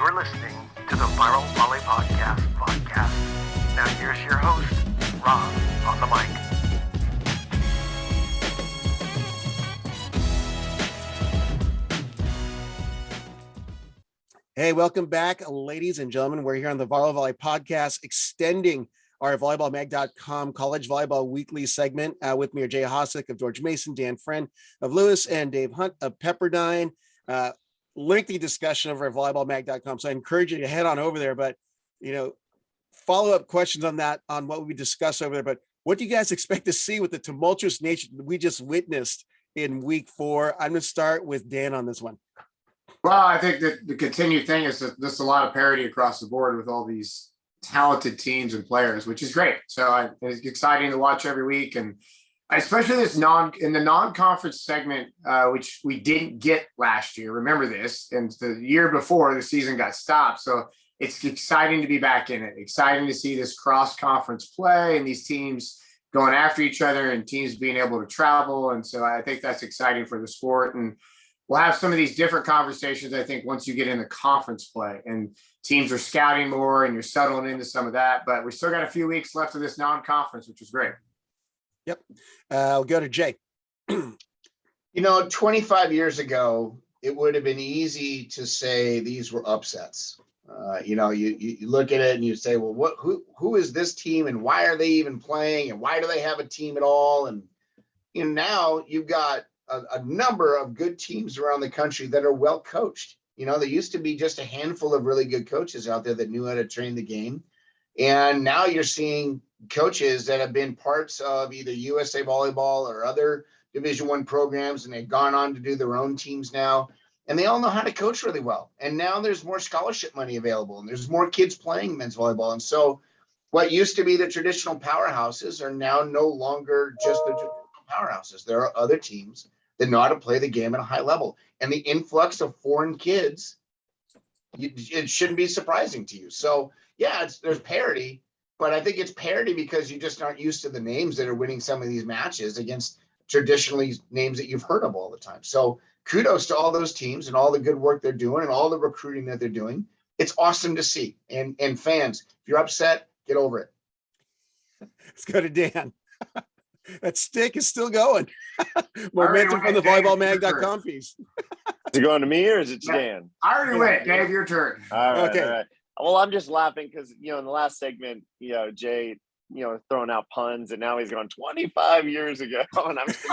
You're listening to the Viral Volley podcast. Now here's your host, Rob, on the mic. Hey, welcome back, ladies and gentlemen. We're here on the Viral Volley podcast, extending our volleyballmag.com College Volleyball Weekly segment. With me are Jay Hosick of George Mason, Dan Friend of Lewis, and Dave Hunt of Pepperdine. Lengthy discussion over at volleyballmag.com, so I encourage you to head on over there. But, follow-up questions on that, on what we discussed over there. But what do you guys expect to see with the tumultuous nature we just witnessed in week 4? I'm going to start with Dan on this one. Well, I think that the continued thing is that there's a lot of parity across the board with all these talented teams and players, which is great. So it's exciting to watch every week, and especially this non-conference segment, which we didn't get last year. Remember this, and the year before the season got stopped. So it's exciting to be back in it. Exciting to see this cross-conference play and these teams going after each other and teams being able to travel. And so I think that's exciting for the sport. And we'll have some of these different conversations, I think, once you get into conference play and teams are scouting more and you're settling into some of that. But we still got a few weeks left of this non-conference, which is great. Yep. We'll go to Jay. 25 years ago, it would have been easy to say these were upsets. You look at it and you say, well, who is this team and why are they even playing and why do they have a team at all? And now you've got a number of good teams around the country that are well coached. There used to be just a handful of really good coaches out there that knew how to train the game. And now you're seeing coaches that have been parts of either USA Volleyball or other Division I programs, and they've gone on to do their own teams now. And they all know how to coach really well. And now there's more scholarship money available, and there's more kids playing men's volleyball. And so what used to be the traditional powerhouses are now no longer just the traditional powerhouses. There are other teams that know how to play the game at a high level. And the influx of foreign kids, it shouldn't be surprising to you. So, yeah, there's parity, but I think it's parity because you just aren't used to the names that are winning some of these matches against traditionally names that you've heard of all the time. So kudos to all those teams and all the good work they're doing and all the recruiting that they're doing. It's awesome to see. And fans, if you're upset, get over it. Let's go to Dan. That stick is still going. Momentum from the volleyballmag.com piece. Is it going to me or is it to Dan? I already went. Dave, your turn. All right. Okay. All right. Well, I'm just laughing because, in the last segment, Jay, throwing out puns, and now he's going 25 years ago. And I'm just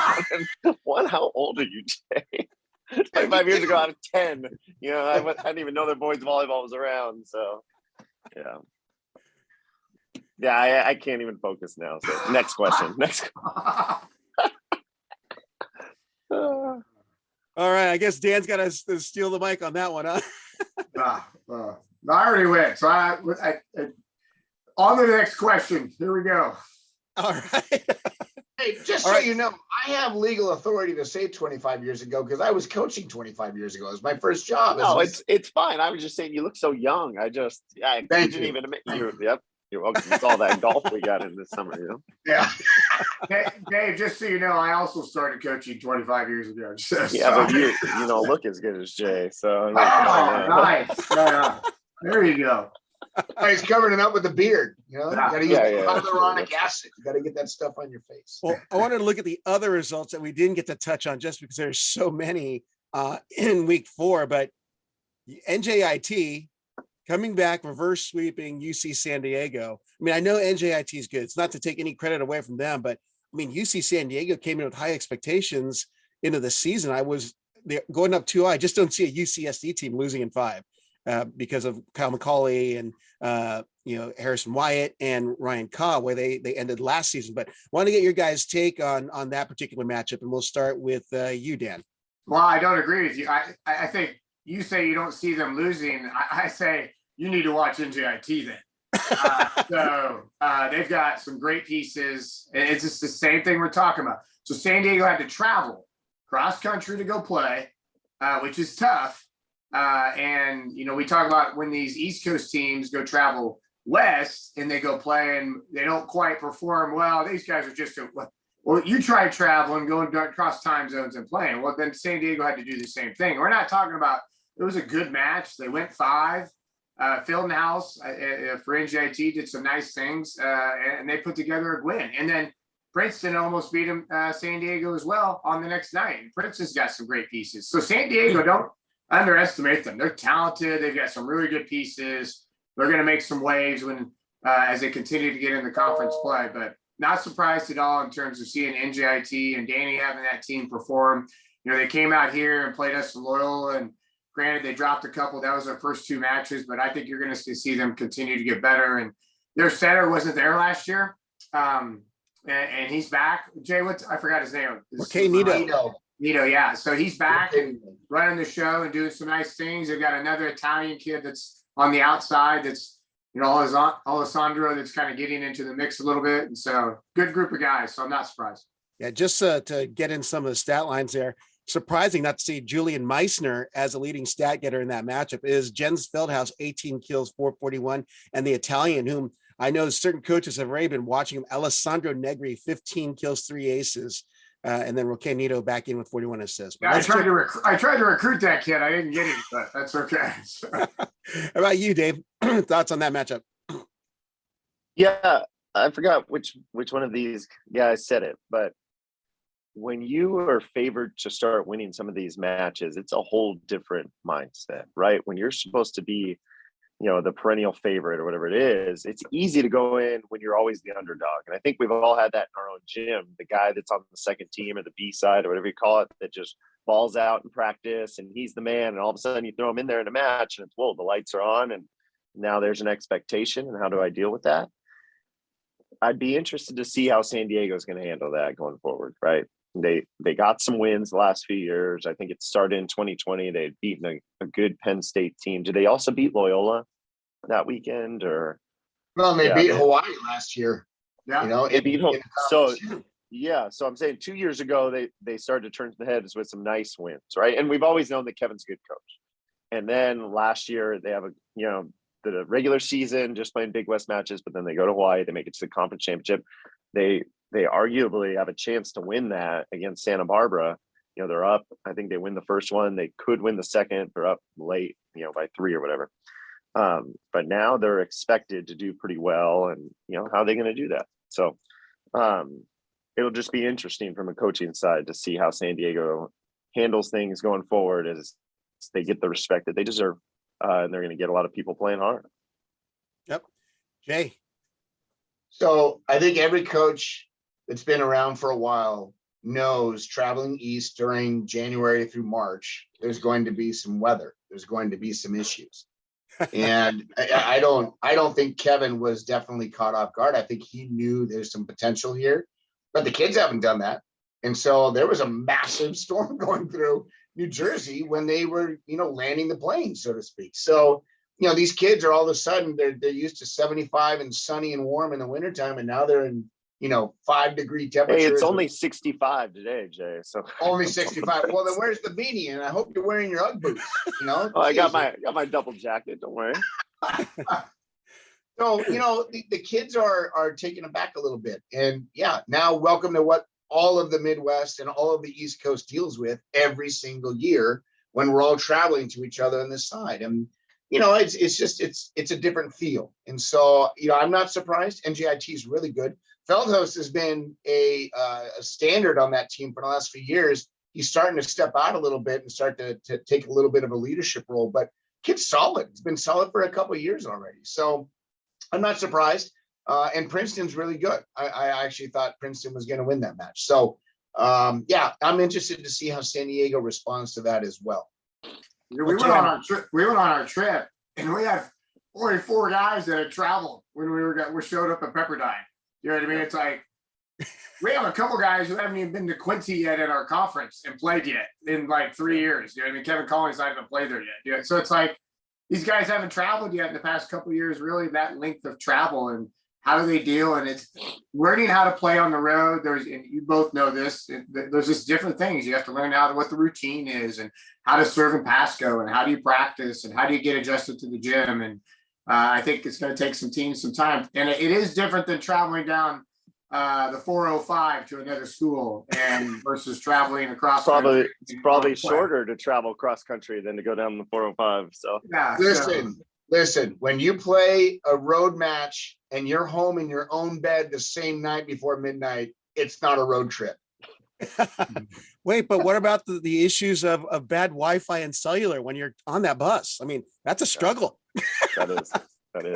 thinking, how old are you, Jay? 25 years ago, I was 10. I didn't even know that boys volleyball was around. So, yeah. Yeah, I can't even focus now. So next question. All right, I guess Dan's got to steal the mic on that one, huh? I already went. So I on to the next question. Here we go. All right. Hey, just so you know, I have legal authority to say 25 years ago because I was coaching 25 years ago. It was my first job. No, it's fine. I was just saying you look so young. I didn't even admit you. Yep. You're welcome. It's all that golf we got in this summer, Yeah. Dave, just so you know, I also started coaching 25 years ago. But you don't look as good as Jay. So nice. There you go. He's covering it up with a beard. You got to use hyaluronic acid. You got to get that stuff on your face. Well, I wanted to look at the other results that we didn't get to touch on just because there's so many in week 4, but NJIT coming back, reverse sweeping UC San Diego. I mean, I know NJIT is good. It's not to take any credit away from them, but I mean, UC San Diego came in with high expectations into the season. I was going up 2-0. I just don't see a UCSD team losing in 5 because of Kyle McCauley and, Harrison Wyatt and Ryan Kaw, where they ended last season. But want to get your guys' take on that particular matchup. And we'll start with you, Dan. Well, I don't agree with you. I think you say you don't see them losing. I say you need to watch NJIT then. They've got some great pieces. It's just the same thing we're talking about. So San Diego had to travel cross country to go play, which is tough. We talk about when these East Coast teams go travel west and they go play and they don't quite perform well. These guys are just Well, you try traveling, going across time zones and playing. Well, then San Diego had to do the same thing. We're not talking about, it was a good match. They went 5. Phil in the house for NJIT did some nice things, and they put together a win. And then Princeton almost beat them, San Diego as well on the next night. Princeton's got some great pieces. So San Diego, don't underestimate them. They're talented. They've got some really good pieces. They're going to make some waves as they continue to get into conference play. But not surprised at all in terms of seeing NJIT and Danny having that team perform. They came out here and played us in Loyola, and granted, they dropped a couple. That was their first 2 matches, but I think you're going to see them continue to get better. And their center wasn't there last year. And he's back. Jay, I forgot his name. Okay, Nito, yeah. So he's back and running the show and doing some nice things. They've got another Italian kid that's on the outside that's, Alessandro, that's kind of getting into the mix a little bit. And so good group of guys. So I'm not surprised. Yeah, just to get in some of the stat lines there. Surprising not to see Julian Meissner as a leading stat getter in that matchup is Jens Feldhaus, 18 kills, 441, and the Italian, whom I know certain coaches have already been watching him, Alessandro Negri, 15 kills, 3 aces, and then Roque Nito back in with 41 assists. Yeah, I tried to recruit that kid. I didn't get him, but that's okay. How about you, Dave? Thoughts on that matchup? Yeah, I forgot which one of these guys said it, but when you are favored to start winning some of these matches, it's a whole different mindset, right? When you're supposed to be, the perennial favorite or whatever it is, it's easy to go in when you're always the underdog. And I think we've all had that in our own gym, the guy that's on the second team or the B side or whatever you call it, that just balls out in practice and he's the man. And all of a sudden you throw him in there in a match and it's, whoa, the lights are on and now there's an expectation. And how do I deal with that? I'd be interested to see how San Diego is going to handle that going forward, right? They got some wins the last few years. I think it started in 2020. They had beaten a good Penn State team. Did they also beat Loyola that weekend? Or they beat Hawaii last year. Yeah, they beat Hawaii. So I'm saying 2 years ago they started to turn the heads with some nice wins, right? And we've always known that Kevin's a good coach. And then last year they have the regular season just playing Big West matches, but then they go to Hawaii. They make it to the conference championship. They arguably have a chance to win that against Santa Barbara. They're up. I think they win the first one. They could win the second. They're up late, by 3 or whatever. But now they're expected to do pretty well. And, how are they going to do that? So it'll just be interesting from a coaching side to see how San Diego handles things going forward as they get the respect that they deserve. And they're going to get a lot of people playing hard. Yep. Jay. So I think every coach that's been around for a while knows traveling east during January through March, there's going to be some weather. There's going to be some issues. And I don't think Kevin was definitely caught off guard. I think he knew there's some potential here, but the kids haven't done that. And so there was a massive storm going through New Jersey when they were, landing the plane, so to speak. So, these kids are all of a sudden, they're used to 75 and sunny and warm in the wintertime. And now they're in, 5-degree temperatures. Hey, it's only 65 today, Jay. So only 65. Well, then where's the beanie? And I hope you're wearing your Ugg boots, Oh, I got my double jacket. Don't worry. So, the kids are taken aback a little bit. And now welcome to what all of the Midwest and all of the East Coast deals with every single year when we're all traveling to each other on this side. And, it's a different feel. And so, I'm not surprised. NJIT is really good. Feldhaus has been a standard on that team for the last few years. He's starting to step out a little bit and start to take a little bit of a leadership role, but kid's solid. It's been solid for a couple of years already. So I'm not surprised. And Princeton's really good. I actually thought Princeton was going to win that match. So I'm interested to see how San Diego responds to that as well. We went on our trip, and we had 44 guys that had traveled when we showed up at Pepperdine. You know what I mean? It's like we have a couple guys who haven't even been to Quincy yet at our conference and played yet in like 3 years. You know what I mean? Kevin Collins not even played there yet. Yeah. So it's like these guys haven't traveled yet in the past couple of years. Really, that length of travel and how do they deal? And it's learning how to play on the road. And you both know this. There's just different things. You have to learn what the routine is and how to serve in Pasco and how do you practice and how do you get adjusted to the gym. And I think it's going to take some teams some time. And it is different than traveling down the 405 to another school and versus traveling across. It's probably shorter to travel cross country than to go down the 405. So listen, Listen, when you play a road match and you're home in your own bed the same night before midnight, it's not a road trip. Wait, but what about the issues of bad Wi-Fi and cellular when you're on that bus? I mean, that's a struggle. That is.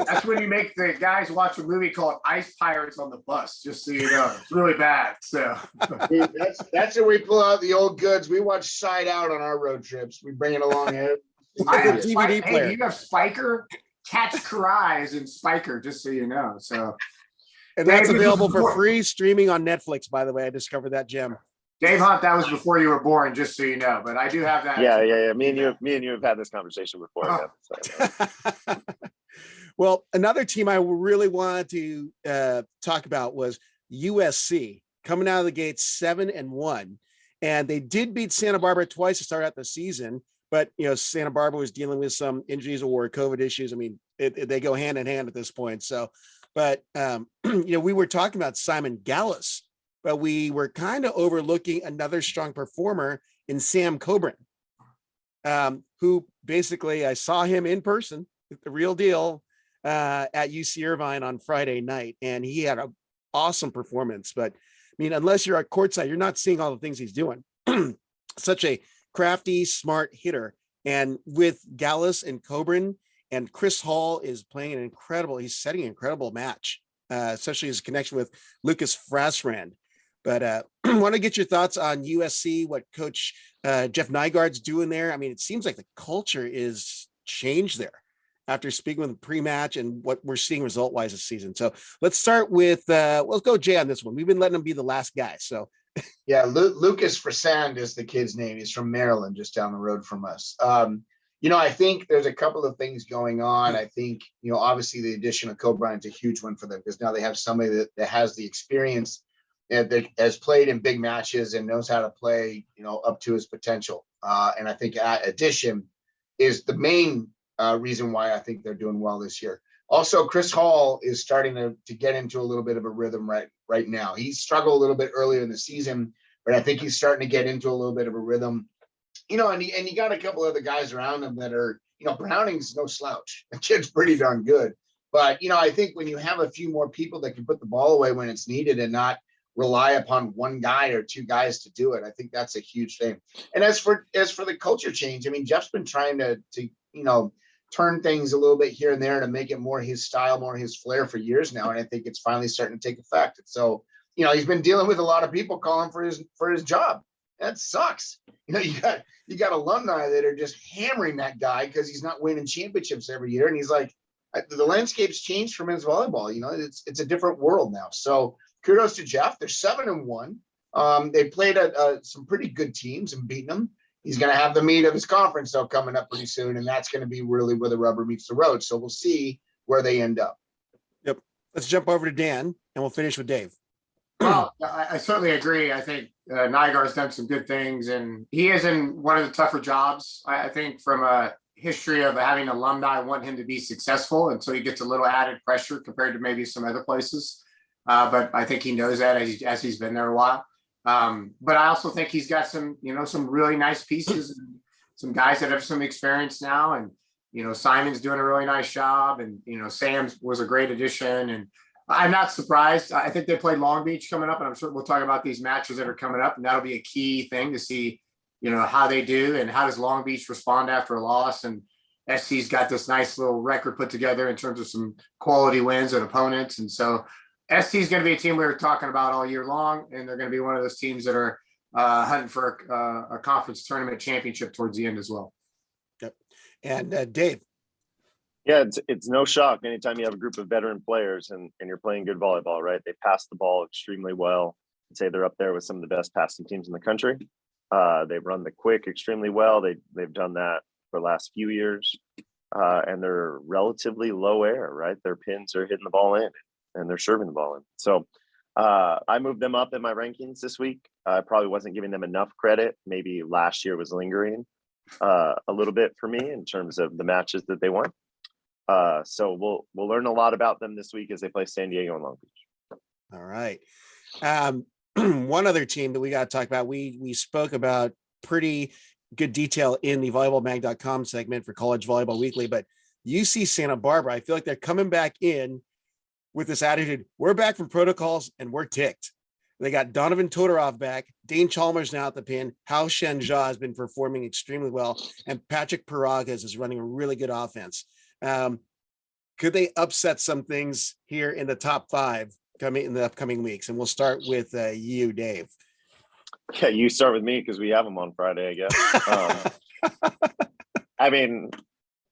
That's when you make the guys watch a movie called Ice Pirates on the bus, just so you know. It's really bad. So Dude, that's where we pull out the old goods. We watch Side Out on our road trips. We bring it along here. I have DVD player. Hey, you have Spiker? Catch Karai is in Spiker, just so you know. So, And that's Dave, available for free streaming on Netflix, by the way. I discovered that gem. Dave Hunt, that was before you were born, just so you know. But I do have that. Yeah. Me and you have had this conversation before. Oh. Yeah, so. Well, another team I really wanted to talk about was USC coming out of the gate 7-1, and they did beat Santa Barbara twice to start out the season. But Santa Barbara was dealing with some injuries or COVID issues. I mean, they go hand in hand at this point. So, but we were talking about Simon Gallus, but we were kind of overlooking another strong performer in Sam Coburn, who basically I saw him in person, the real deal, at UC Irvine on Friday night, and he had an awesome performance. But I mean, unless you're at courtside, you're not seeing all the things he's doing. Such a crafty, smart hitter. And with Gallus and Coburn, and Chris Hall is playing he's setting an incredible match, especially his connection with Lucas Frasrand. But I want to get your thoughts on USC, what Coach Jeff Nygaard's doing there. I mean, it seems like the culture is changed there after speaking with him pre-match and what we're seeing result-wise this season. So let's start with, let's go Jay on this one. We've been letting him be the last guy. So yeah, Lucas Frasand is the kid's name. He's from Maryland, just down the road from us. I think there's a couple of things going on. I think, obviously the addition of Coburn is a huge one for them because now they have somebody that has the experience that has played in big matches and knows how to play, up to his potential. And I think addition is the main reason why I think they're doing well this year. Also, Chris Hall is starting to get into a little bit of a rhythm right now. He struggled a little bit earlier in the season, but I think he's starting to get into a little bit of a rhythm. And you got a couple other guys around him that are, Browning's no slouch. The kid's pretty darn good. But, I think when you have a few more people that can put the ball away when it's needed and not rely upon one guy or two guys to do it, I think that's a huge thing. And as for the culture change, I mean, Jeff's been trying to turn things a little bit here and there to make it more his style, more his flair for years now. And I think it's finally starting to take effect. And so, he's been dealing with a lot of people calling for his job. That sucks. You got alumni that are just hammering that guy because he's not winning championships every year. And he's like, the landscape's changed for men's volleyball. It's a different world now. So kudos to Jeff. They're 7-1. They played some pretty good teams and beaten them. He's going to have the meat of his conference, though, coming up pretty soon, and that's going to be really where the rubber meets the road. So we'll see where they end up. Yep. Let's jump over to Dan, and we'll finish with Dave. Well, I certainly agree. I think Nygaard's done some good things, and he is in one of the tougher jobs. I think from a history of having alumni want him to be successful, and so he gets a little added pressure compared to maybe some other places. But I think he knows that as he's been there a while. But I also think he's got some really nice pieces, and some guys that have some experience now. And, Simon's doing a really nice job, and, Sam was a great addition. And I'm not surprised. I think they play Long Beach coming up, and I'm sure we'll talk about these matches that are coming up. And that'll be a key thing to see, how they do and how does Long Beach respond after a loss. And SC's got this nice little record put together in terms of some quality wins and opponents. And so SC is going to be a team we were talking about all year long, and they're going to be one of those teams that are hunting for a conference tournament championship towards the end as well. Yep. And Dave. Yeah, it's no shock anytime you have a group of veteran players and you're playing good volleyball, right? They pass the ball extremely well. I'd say they're up there with some of the best passing teams in the country. They've run the quick extremely well. They've done that for the last few years, and they're relatively low air, right? Their pins are hitting the ball in, and they're serving the ball in. So I moved them up in my rankings this week. I probably wasn't giving them enough credit. Maybe last year was lingering a little bit for me in terms of the matches that they won. So we'll learn a lot about them this week as they play San Diego and Long Beach. All right. One other team that we got to talk about, we spoke about pretty good detail in the volleyballmag.com segment for College Volleyball Weekly, but UC Santa Barbara, I feel like they're coming back in with this attitude. We're back from protocols and we're ticked. They got Donovan Todorov back. Dane Chalmers now at the pin. Hao Shenjia has been performing extremely well. And Patrick Paragas is running a really good offense. Could they upset some things here in the top 5 coming in the upcoming weeks? And we'll start with you, Dave. Yeah, you start with me because we have them on Friday, I guess. I mean,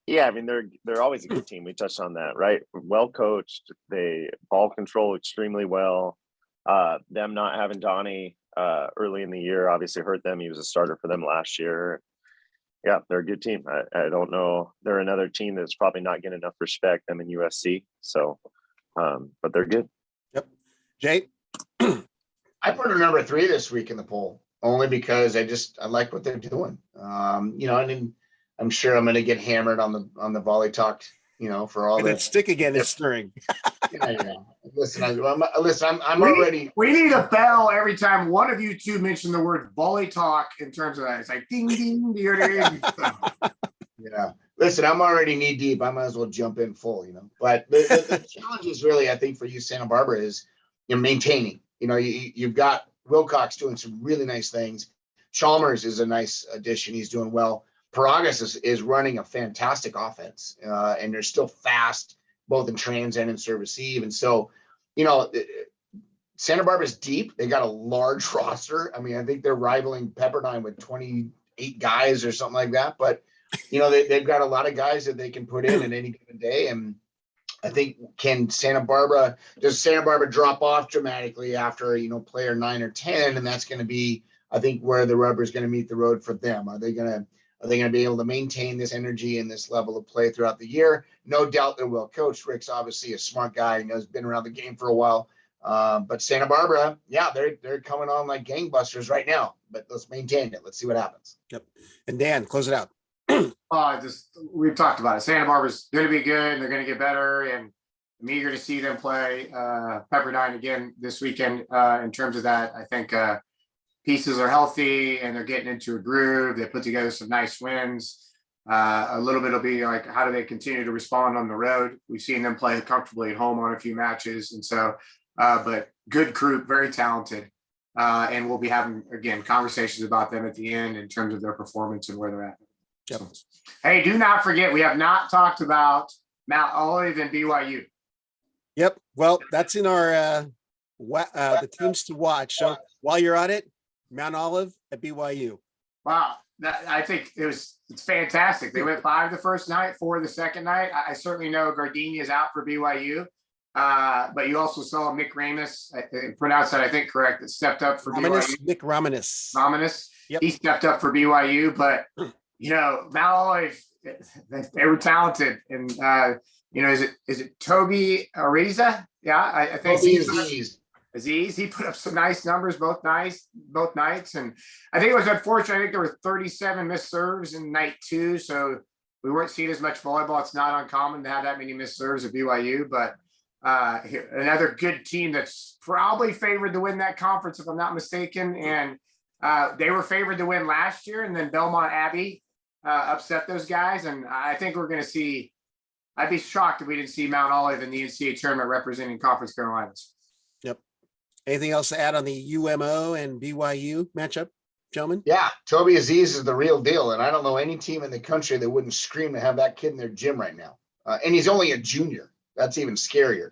they're always a good team. We touched on that, right? Well coached. They ball control extremely well. Them not having Donnie early in the year obviously hurt them. He was a starter for them last year. Yeah, they're a good team. I don't know. They're another team that's probably not getting enough respect. Them in USC. So, but they're good. Yep. Jay? I put her number 3 this week in the poll only because I like what they're doing. And I'm sure I'm going to get hammered on the volley talk, for all that stick again is stirring. Yeah. Listen, I'm already. We need a bell every time one of you two mention the word volley talk in terms of that. It's like ding, ding, ding, ding. Yeah. Listen, I'm already knee deep. I might as well jump in full, But the challenge is really, I think, for you, Santa Barbara, is maintaining. You've got Wilcox doing some really nice things. Chalmers is a nice addition. He's doing well. Paragas is running a fantastic offense, and they're still fast, both in trans and in serve receive. And so, Santa Barbara's deep. They got a large roster. I mean, I think they're rivaling Pepperdine with 28 guys or something like that. But, they've got a lot of guys that they can put in any given day. And I think does Santa Barbara drop off dramatically after, player 9 or 10? And that's going to be, I think, where the rubber is going to meet the road for them. Are they going to be able to maintain this energy and this level of play throughout the year? No doubt they're well coached. Rick's obviously a smart guy. He has been around the game for a while. But Santa Barbara, yeah, they're coming on like gangbusters right now. But let's maintain it. Let's see what happens. Yep. And Dan, close it out. We've talked about it. Santa Barbara's going to be good. They're going to get better, and I'm eager to see them play Pepperdine again this weekend. In terms of that, I think pieces are healthy and they're getting into a groove. They put together some nice wins. A little bit will be like, how do they continue to respond on the road? We've seen them play comfortably at home on a few matches, and so, but good group, very talented, and we'll be having again conversations about them at the end in terms of their performance and where they're at. Yep. Hey, do not forget, we have not talked about Mount Olive and BYU. Yep. Well, that's in our the teams to watch. So while you're on it, Mount Olive at BYU. Wow, I think it's fantastic. They went 5 the first night, 4 the second night. I certainly know Gardenia is out for BYU, but you also saw Mick Ramus, pronounced that I think correct, that stepped up for BYU. Mick Romanus. Yep. He stepped up for BYU, but Mount Olive, they were talented, and is it Toby Ariza? Yeah, I think Aziz. He put up some nice numbers both nights, and I think it was unfortunate. I think there were 37 missed serves in night 2, so we weren't seeing as much volleyball. It's not uncommon to have that many missed serves at BYU, but another good team that's probably favored to win that conference, if I'm not mistaken, and they were favored to win last year, and then Belmont Abbey upset those guys, and I think we're going to see. I'd be shocked if we didn't see Mount Olive in the NCAA tournament representing Conference Carolinas. Yep. Anything else to add on the UMO and BYU matchup, gentlemen? Yeah, Toby Aziz is the real deal, and I don't know any team in the country that wouldn't scream to have that kid in their gym right now. And he's only a junior. That's even scarier.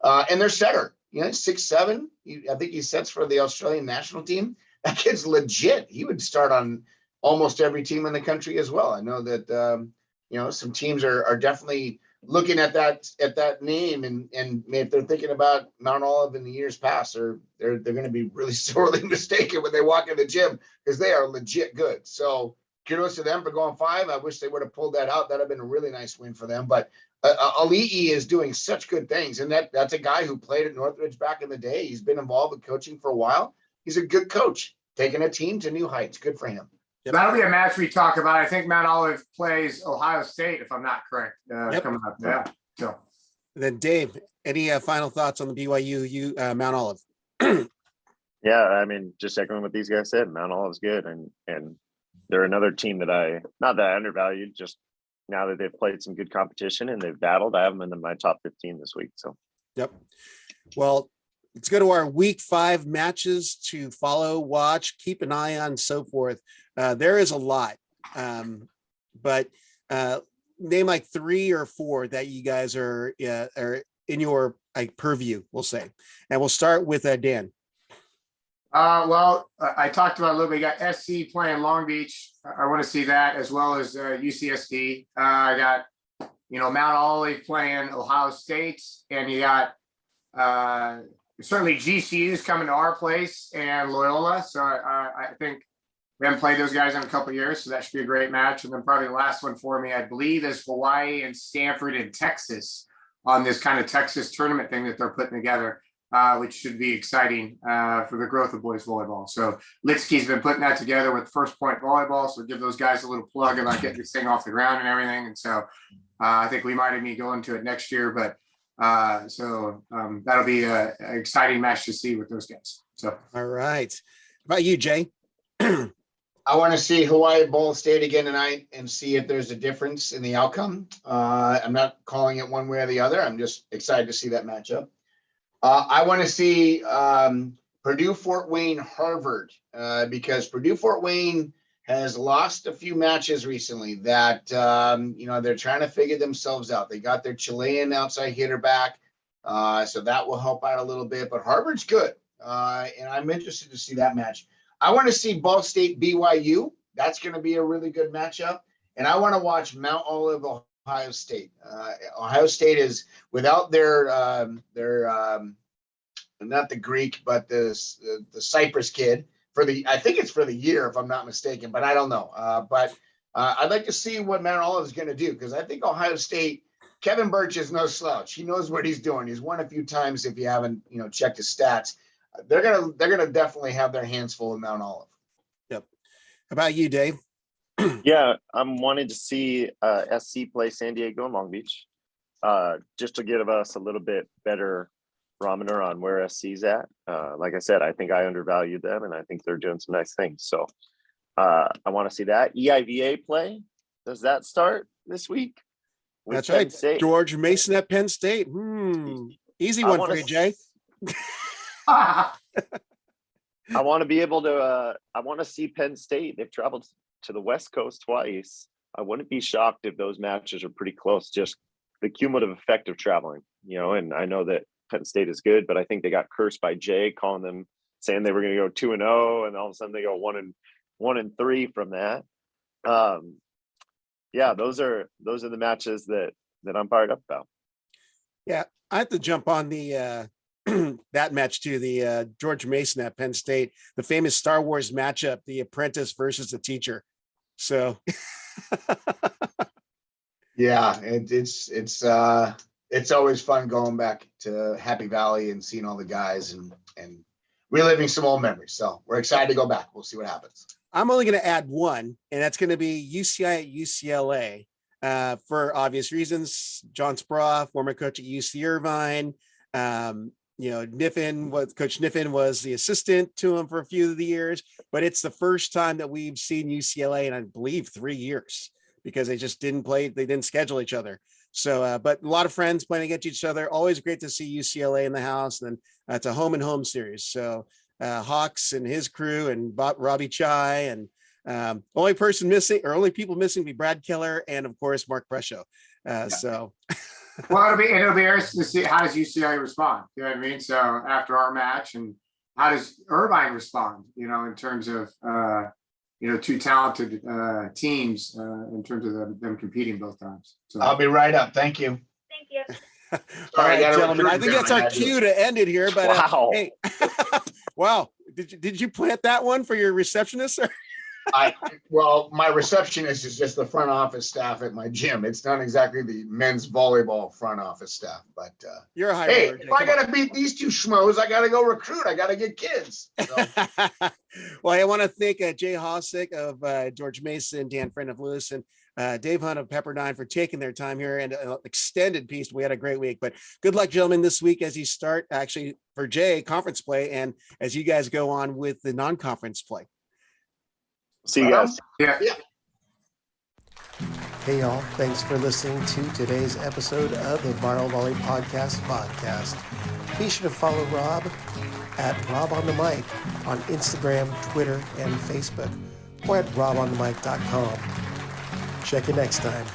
And their setter, 6'7". I think he sets for the Australian national team. That kid's legit. He would start on almost every team in the country as well. I know that some teams are definitely looking at that name, and if they're thinking about Mount Olive in the years past, they're going to be really sorely mistaken when they walk in the gym, because they are legit good. So kudos to them for going 5. I wish they would have pulled that out. That'd have been a really nice win for them. But Ali'i is doing such good things, and that's a guy who played at Northridge back in the day. He's been involved with coaching for a while. He's a good coach, taking a team to new heights. Good for him. Yep. That'll be a match we talk about. I think Mount Olive plays Ohio State, if I'm not correct, coming up. Yeah. So. And then Dave, any final thoughts on the BYU Mount Olive? Yeah, I mean, just echoing what these guys said, Mount Olive's good, and they're another team that not that I undervalued, just now that they've played some good competition and they've battled, I have them in my top 15 this week. So, yep. Well, let's go to our week 5 matches to follow, watch, keep an eye on, so forth. There is a lot, but name like 3 or 4 that you guys are in your purview, we'll say. And we'll start with Dan. Well, I talked about a little bit. You got SC playing Long Beach. I want to see that, as well as UCSB. I got, Mount Olive playing Ohio State, and you got certainly GCU's coming to our place and Loyola. So I think we haven't played those guys in a couple of years, so that should be a great match. And then probably the last one for me, I believe, is Hawaii and Stanford in Texas on this kind of Texas tournament thing that they're putting together. Which should be exciting for the growth of boys volleyball. So Litsky's been putting that together with First Point Volleyball. So give those guys a little plug about getting this thing off the ground and everything. And so I think we might be going to it next year. But that'll be an exciting match to see with those guys. So all right. How about you, Jay? I want to see Hawaii Ball State again tonight and see if there's a difference in the outcome. I'm not calling it one way or the other. I'm just excited to see that matchup. I want to see Purdue, Fort Wayne, Harvard, because Purdue, Fort Wayne has lost a few matches recently that, they're trying to figure themselves out. They got their Chilean outside hitter back, so that will help out a little bit. But Harvard's good, and I'm interested to see that match. I want to see Ball State, BYU. That's going to be a really good matchup. And I want to watch Mount Olive, Ohio State. Ohio State is without their not the Greek, but the Cyprus kid I think it's for the year, if I'm not mistaken, but I don't know. But I'd like to see what Mount Olive is going to do, because I think Ohio State, Kevin Birch is no slouch. He knows what he's doing. He's won a few times. If you haven't, checked his stats, they're gonna definitely have their hands full in Mount Olive. Yep. How about you, Dave? yeah, I'm wanting to see SC play San Diego and Long Beach, just to give us a little bit better barometer on where SC's at. Like I said, I think I undervalued them, and I think they're doing some nice things. So I want to see that. EIVA play. Does that start this week? That's right. State. George Mason at Penn State. Easy one for you, Jay. I want to be able to, I want to see Penn State. They've traveled to the West Coast twice. I wouldn't be shocked if those matches are pretty close, just the cumulative effect of traveling, and I know that Penn State is good, but I think they got cursed by Jay calling them, saying they were going to go 2-0, and all of a sudden they go 1-3 from that. Yeah, those are the matches that I'm fired up about. Yeah, I have to jump on the that match too, the George Mason at Penn State, the famous Star Wars matchup, the apprentice versus the teacher. So yeah, it's always fun going back to Happy Valley and seeing all the guys and reliving some old memories. So we're excited to go back. We'll see what happens. I'm only going to add one, and that's going to be UCI at UCLA for obvious reasons. John Sproff, former coach at UC Irvine. Coach Niffin was the assistant to him for a few of the years, but it's the first time that we've seen UCLA in, I believe, 3 years, because they just didn't play. They didn't schedule each other. So, but a lot of friends playing against each other. Always great to see UCLA in the house. And it's a home and home series. So Hawks and his crew and Robbie Chai, and only people missing be Brad Keller and, of course, Mark Prescio. So. Well, it'll be interesting to see how does UCLA respond. You know what I mean? So after our match, and how does Irvine respond? In terms of two talented teams in terms of them competing both times. So I'll be right up. Thank you. Thank you. All right, gentlemen. I think that's our cue to end it here. But wow. Hey, wow! Did you plant that one for your receptionist? Or? Well, my receptionist is just the front office staff at my gym. It's not exactly the men's volleyball front office staff, but you're a high hey, roller, if I got to beat these two schmoes, I got to go recruit. I got to get kids. So. Well, I want to thank Jay Hosick of George Mason, Dan Friend of Lewis, and Dave Hunt of Pepperdine for taking their time here, and an extended piece. We had a great week, but good luck, gentlemen, this week as you start, actually, for Jay, conference play, and as you guys go on with the non-conference play. See you guys. Yeah. Yeah. Hey y'all, thanks for listening to today's episode of the Viral Volley Podcast. Be sure to follow Rob at Rob on the Mic on Instagram, Twitter, and Facebook, or at robonthemic.com. Check you next time.